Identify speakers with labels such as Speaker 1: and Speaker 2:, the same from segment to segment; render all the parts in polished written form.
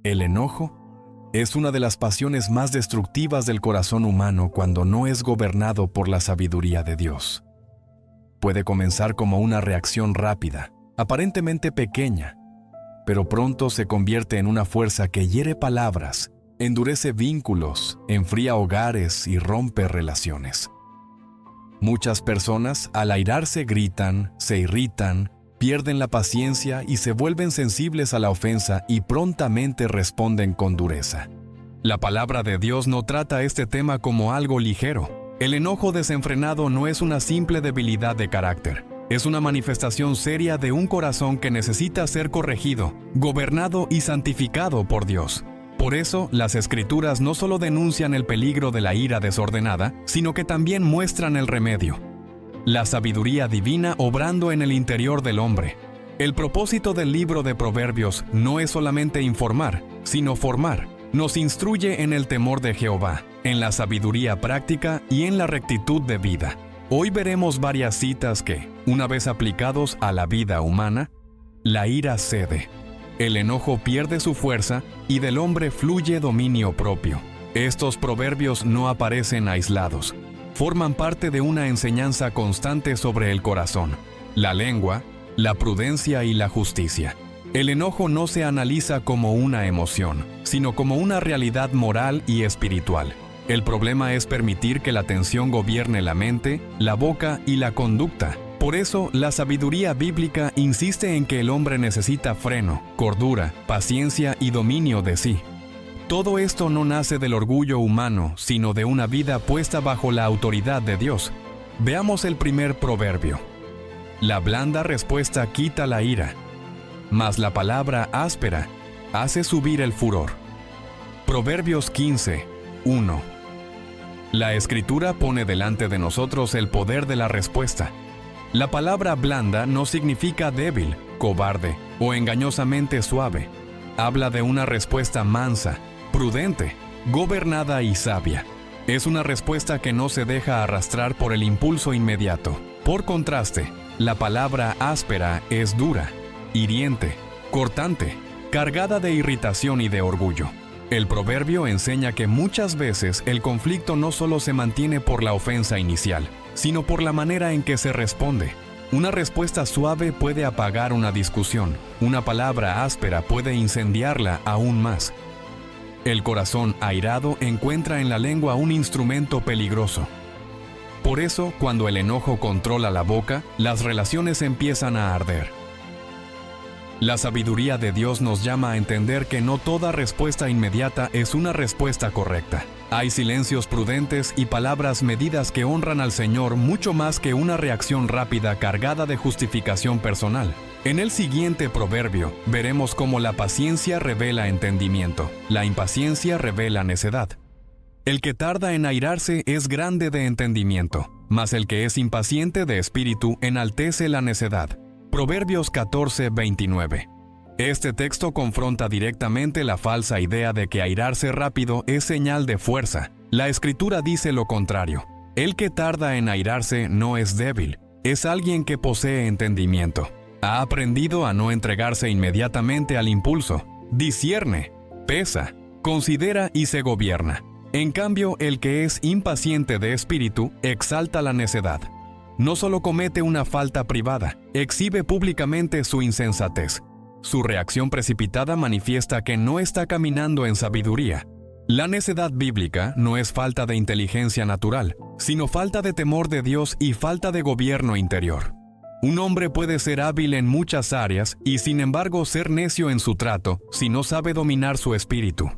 Speaker 1: El enojo es una de las pasiones más destructivas del corazón humano cuando no es gobernado por la sabiduría de Dios. Puede comenzar como una reacción rápida, aparentemente pequeña, pero pronto se convierte en una fuerza que hiere palabras, endurece vínculos, enfría hogares y rompe relaciones. Muchas personas, al airarse, gritan, se irritan, pierden la paciencia y se vuelven sensibles a la ofensa y prontamente responden con dureza. La palabra de Dios no trata este tema como algo ligero. El enojo desenfrenado no es una simple debilidad de carácter. Es una manifestación seria de un corazón que necesita ser corregido, gobernado y santificado por Dios. Por eso, las Escrituras no solo denuncian el peligro de la ira desordenada, sino que también muestran el remedio. La sabiduría divina obrando en el interior del hombre. El propósito del libro de Proverbios no es solamente informar, sino formar. Nos instruye en el temor de Jehová, en la sabiduría práctica y en la rectitud de vida. Hoy veremos varias citas que, una vez aplicados a la vida humana, la ira cede. El enojo pierde su fuerza y del hombre fluye dominio propio. Estos proverbios no aparecen aislados. Forman parte de una enseñanza constante sobre el corazón, la lengua, la prudencia y la justicia. El enojo no se analiza como una emoción, sino como una realidad moral y espiritual. El problema es permitir que la tensión gobierne la mente, la boca y la conducta. Por eso, la sabiduría bíblica insiste en que el hombre necesita freno, cordura, paciencia y dominio de sí. Todo esto no nace del orgullo humano, sino de una vida puesta bajo la autoridad de Dios. Veamos el primer proverbio. La blanda respuesta quita la ira, mas la palabra áspera hace subir el furor. Proverbios 15, 1. La Escritura pone delante de nosotros el poder de la respuesta. La palabra blanda no significa débil, cobarde o engañosamente suave. Habla de una respuesta mansa, prudente, gobernada y sabia. Es una respuesta que no se deja arrastrar por el impulso inmediato. Por contraste, la palabra áspera es dura, hiriente, cortante, cargada de irritación y de orgullo. El proverbio enseña que muchas veces el conflicto no solo se mantiene por la ofensa inicial, sino por la manera en que se responde. Una respuesta suave puede apagar una discusión, una palabra áspera puede incendiarla aún más. El corazón airado encuentra en la lengua un instrumento peligroso. Por eso, cuando el enojo controla la boca, las relaciones empiezan a arder. La sabiduría de Dios nos llama a entender que no toda respuesta inmediata es una respuesta correcta. Hay silencios prudentes y palabras medidas que honran al Señor mucho más que una reacción rápida cargada de justificación personal. En el siguiente proverbio, veremos cómo la paciencia revela entendimiento, la impaciencia revela necedad. El que tarda en airarse es grande de entendimiento, mas el que es impaciente de espíritu enaltece la necedad. Proverbios 14, 29. Este texto confronta directamente la falsa idea de que airarse rápido es señal de fuerza. La Escritura dice lo contrario. El que tarda en airarse no es débil, es alguien que posee entendimiento. Ha aprendido a no entregarse inmediatamente al impulso. Discierne, pesa, considera y se gobierna. En cambio, el que es impaciente de espíritu exalta la necedad. No solo comete una falta privada, exhibe públicamente su insensatez. Su reacción precipitada manifiesta que no está caminando en sabiduría. La necedad bíblica no es falta de inteligencia natural, sino falta de temor de Dios y falta de gobierno interior. Un hombre puede ser hábil en muchas áreas y sin embargo ser necio en su trato si no sabe dominar su espíritu.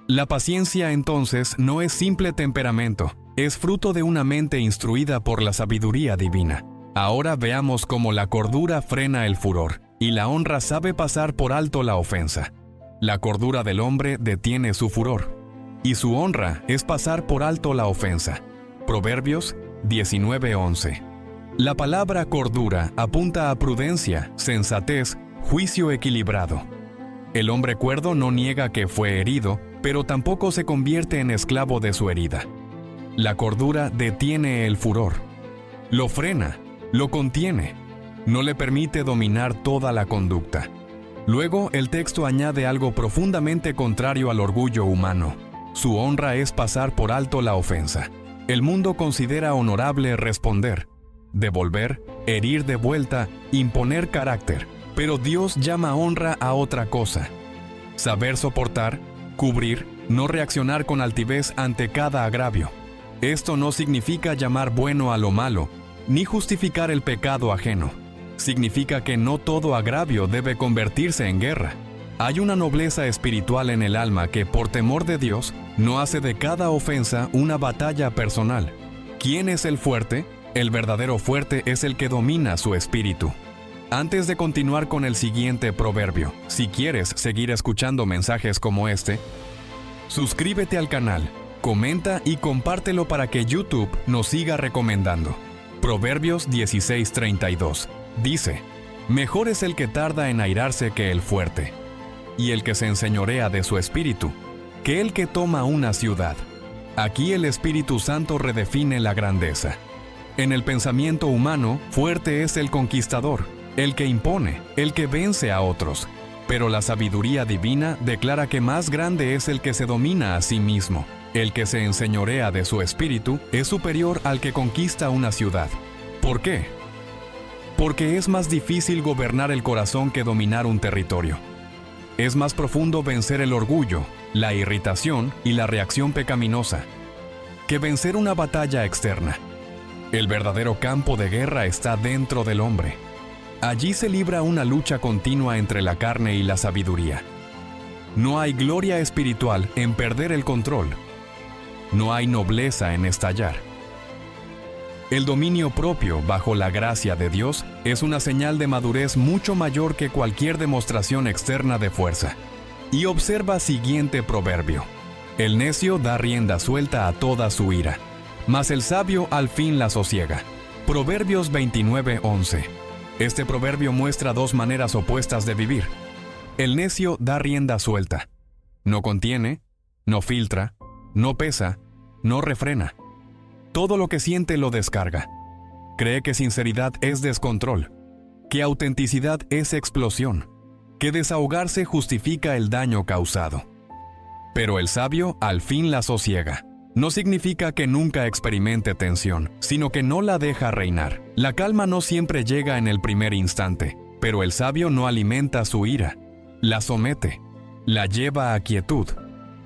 Speaker 1: La paciencia entonces no es simple temperamento, es fruto de una mente instruida por la sabiduría divina. Ahora veamos cómo la cordura frena el furor y la honra sabe pasar por alto la ofensa. La cordura del hombre detiene su furor y su honra es pasar por alto la ofensa. Proverbios 19:11. La palabra cordura apunta a prudencia, sensatez, juicio equilibrado. El hombre cuerdo no niega que fue herido, pero tampoco se convierte en esclavo de su herida. La cordura detiene el furor, lo frena, lo contiene, no le permite dominar toda la conducta. Luego, el texto añade algo profundamente contrario al orgullo humano. Su honra es pasar por alto la ofensa. El mundo considera honorable responder, devolver, herir de vuelta, imponer carácter. Pero Dios llama honra a otra cosa. Saber soportar, cubrir, no reaccionar con altivez ante cada agravio. Esto no significa llamar bueno a lo malo, ni justificar el pecado ajeno. Significa que no todo agravio debe convertirse en guerra. Hay una nobleza espiritual en el alma que, por temor de Dios, no hace de cada ofensa una batalla personal. ¿Quién es el fuerte? El verdadero fuerte es el que domina su espíritu. Antes de continuar con el siguiente proverbio, si quieres seguir escuchando mensajes como este, suscríbete al canal, comenta y compártelo para que YouTube nos siga recomendando. Proverbios 16:32 dice: Mejor es el que tarda en airarse que el fuerte, y el que se enseñorea de su espíritu, que el que toma una ciudad. Aquí el Espíritu Santo redefine la grandeza. En el pensamiento humano, fuerte es el conquistador, el que impone, el que vence a otros. Pero la sabiduría divina declara que más grande es el que se domina a sí mismo. El que se enseñorea de su espíritu es superior al que conquista una ciudad. ¿Por qué? Porque es más difícil gobernar el corazón que dominar un territorio. Es más profundo vencer el orgullo, la irritación y la reacción pecaminosa, que vencer una batalla externa. El verdadero campo de guerra está dentro del hombre. Allí se libra una lucha continua entre la carne y la sabiduría. No hay gloria espiritual en perder el control. No hay nobleza en estallar. El dominio propio bajo la gracia de Dios es una señal de madurez mucho mayor que cualquier demostración externa de fuerza. Y observa siguiente proverbio: El necio da rienda suelta a toda su ira, mas el sabio al fin la sosiega. Proverbios 29:11. Este proverbio muestra dos maneras opuestas de vivir. El necio da rienda suelta. No contiene, no filtra, no pesa, no refrena. Todo lo que siente lo descarga. Cree que sinceridad es descontrol, que autenticidad es explosión, que desahogarse justifica el daño causado. Pero el sabio al fin la sosiega. No significa que nunca experimente tensión, sino que no la deja reinar. La calma no siempre llega en el primer instante, pero el sabio no alimenta su ira. La somete, la lleva a quietud.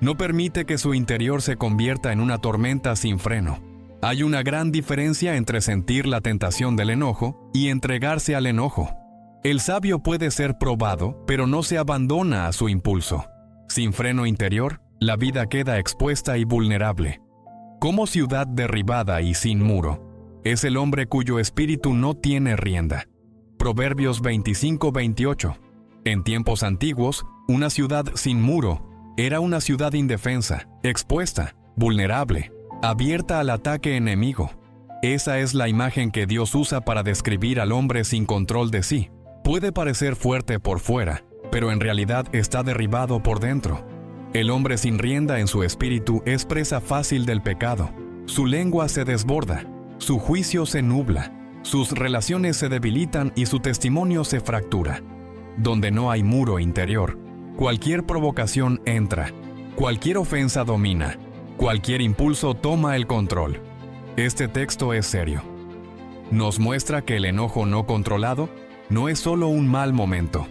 Speaker 1: No permite que su interior se convierta en una tormenta sin freno. Hay una gran diferencia entre sentir la tentación del enojo y entregarse al enojo. El sabio puede ser probado, pero no se abandona a su impulso. Sin freno interior, la vida queda expuesta y vulnerable. Como ciudad derribada y sin muro, es el hombre cuyo espíritu no tiene rienda. Proverbios 25:28. En tiempos antiguos, una ciudad sin muro era una ciudad indefensa, expuesta, vulnerable, abierta al ataque enemigo. Esa es la imagen que Dios usa para describir al hombre sin control de sí. Puede parecer fuerte por fuera, pero en realidad está derribado por dentro. El hombre sin rienda en su espíritu es presa fácil del pecado. Su lengua se desborda, su juicio se nubla, sus relaciones se debilitan y su testimonio se fractura. Donde no hay muro interior, cualquier provocación entra, cualquier ofensa domina, cualquier impulso toma el control. Este texto es serio. Nos muestra que el enojo no controlado no es solo un mal momento.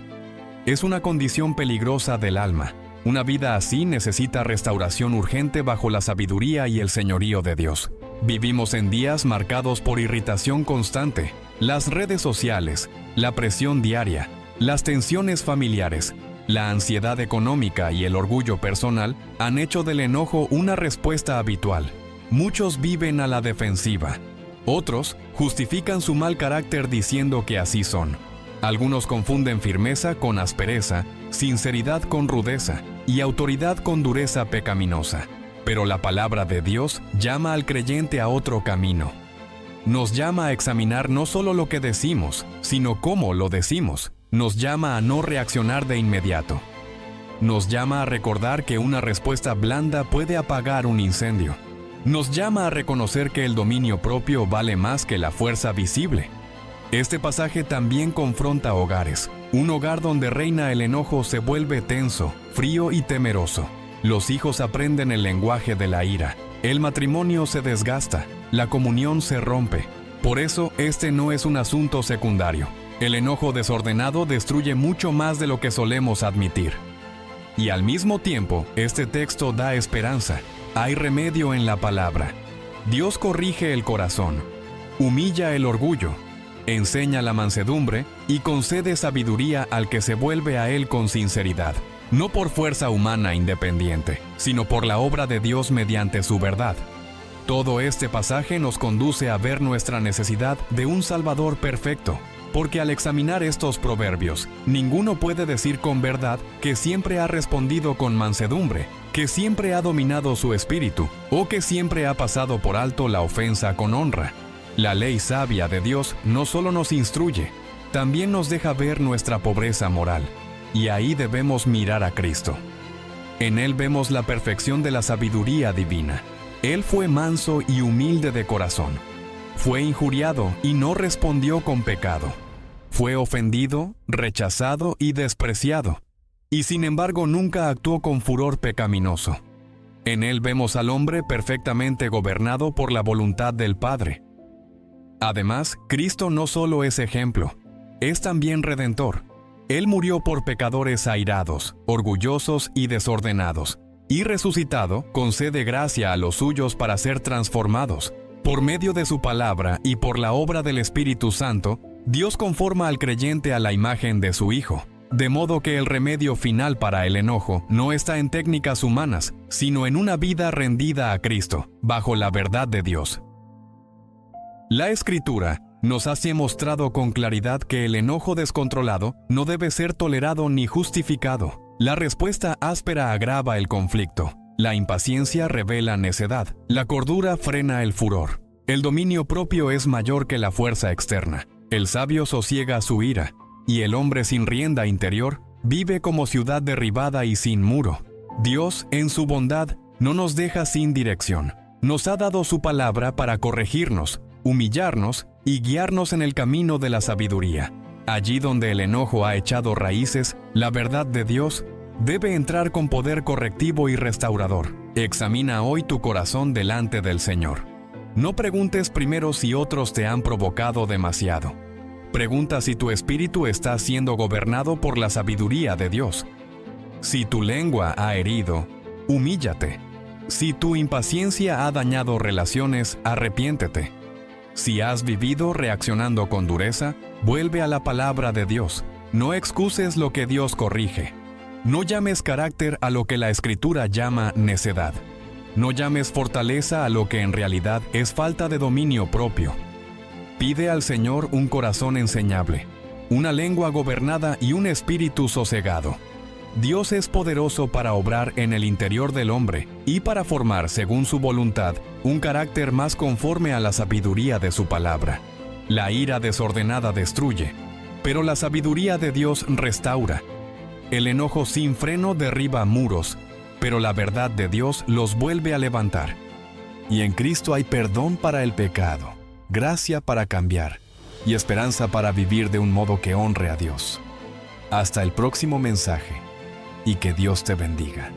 Speaker 1: Es una condición peligrosa del alma. Una vida así necesita restauración urgente bajo la sabiduría y el señorío de Dios. Vivimos en días marcados por irritación constante, las redes sociales, la presión diaria, las tensiones familiares, la ansiedad económica y el orgullo personal han hecho del enojo una respuesta habitual. Muchos viven a la defensiva. Otros justifican su mal carácter diciendo que así son. Algunos confunden firmeza con aspereza, sinceridad con rudeza y autoridad con dureza pecaminosa. Pero la palabra de Dios llama al creyente a otro camino. Nos llama a examinar no solo lo que decimos, sino cómo lo decimos. Nos llama a no reaccionar de inmediato. Nos llama a recordar que una respuesta blanda puede apagar un incendio. Nos llama a reconocer que el dominio propio vale más que la fuerza visible. Este pasaje también confronta hogares. Un hogar donde reina el enojo se vuelve tenso, frío y temeroso. Los hijos aprenden el lenguaje de la ira. El matrimonio se desgasta. La comunión se rompe. Por eso, este no es un asunto secundario. El enojo desordenado destruye mucho más de lo que solemos admitir. Y al mismo tiempo, este texto da esperanza. Hay remedio en la palabra. Dios corrige el corazón, humilla el orgullo, enseña la mansedumbre y concede sabiduría al que se vuelve a Él con sinceridad, no por fuerza humana independiente, sino por la obra de Dios mediante su verdad. Todo este pasaje nos conduce a ver nuestra necesidad de un Salvador perfecto, porque al examinar estos proverbios, ninguno puede decir con verdad que siempre ha respondido con mansedumbre, que siempre ha dominado su espíritu, o que siempre ha pasado por alto la ofensa con honra. La ley sabia de Dios no solo nos instruye, también nos deja ver nuestra pobreza moral, y ahí debemos mirar a Cristo. En Él vemos la perfección de la sabiduría divina. Él fue manso y humilde de corazón. Fue injuriado y no respondió con pecado. Fue ofendido, rechazado y despreciado, y sin embargo nunca actuó con furor pecaminoso. En Él vemos al hombre perfectamente gobernado por la voluntad del Padre. Además, Cristo no solo es ejemplo, es también redentor. Él murió por pecadores airados, orgullosos y desordenados, y resucitado, concede gracia a los suyos para ser transformados. Por medio de su palabra y por la obra del Espíritu Santo, Dios conforma al creyente a la imagen de su Hijo, de modo que el remedio final para el enojo no está en técnicas humanas, sino en una vida rendida a Cristo, bajo la verdad de Dios. La Escritura nos hace mostrado con claridad que el enojo descontrolado no debe ser tolerado ni justificado. La respuesta áspera agrava el conflicto. La impaciencia revela necedad. La cordura frena el furor. El dominio propio es mayor que la fuerza externa. El sabio sosiega su ira, y el hombre sin rienda interior vive como ciudad derribada y sin muro. Dios, en su bondad, no nos deja sin dirección. Nos ha dado su palabra para corregirnos, humillarnos y guiarnos en el camino de la sabiduría. Allí donde el enojo ha echado raíces, la verdad de Dios debe entrar con poder correctivo y restaurador. Examina hoy tu corazón delante del Señor. No preguntes primero si otros te han provocado demasiado. Pregunta si tu espíritu está siendo gobernado por la sabiduría de Dios. Si tu lengua ha herido, humíllate. Si tu impaciencia ha dañado relaciones, arrepiéntete. Si has vivido reaccionando con dureza, vuelve a la palabra de Dios. No excuses lo que Dios corrige. No llames carácter a lo que la Escritura llama necedad. No llames fortaleza a lo que en realidad es falta de dominio propio. Pide al Señor un corazón enseñable, una lengua gobernada y un espíritu sosegado. Dios es poderoso para obrar en el interior del hombre y para formar, según su voluntad, un carácter más conforme a la sabiduría de su palabra. La ira desordenada destruye, pero la sabiduría de Dios restaura. El enojo sin freno derriba muros, pero la verdad de Dios los vuelve a levantar. Y en Cristo hay perdón para el pecado, gracia para cambiar y esperanza para vivir de un modo que honre a Dios. Hasta el próximo mensaje, y que Dios te bendiga.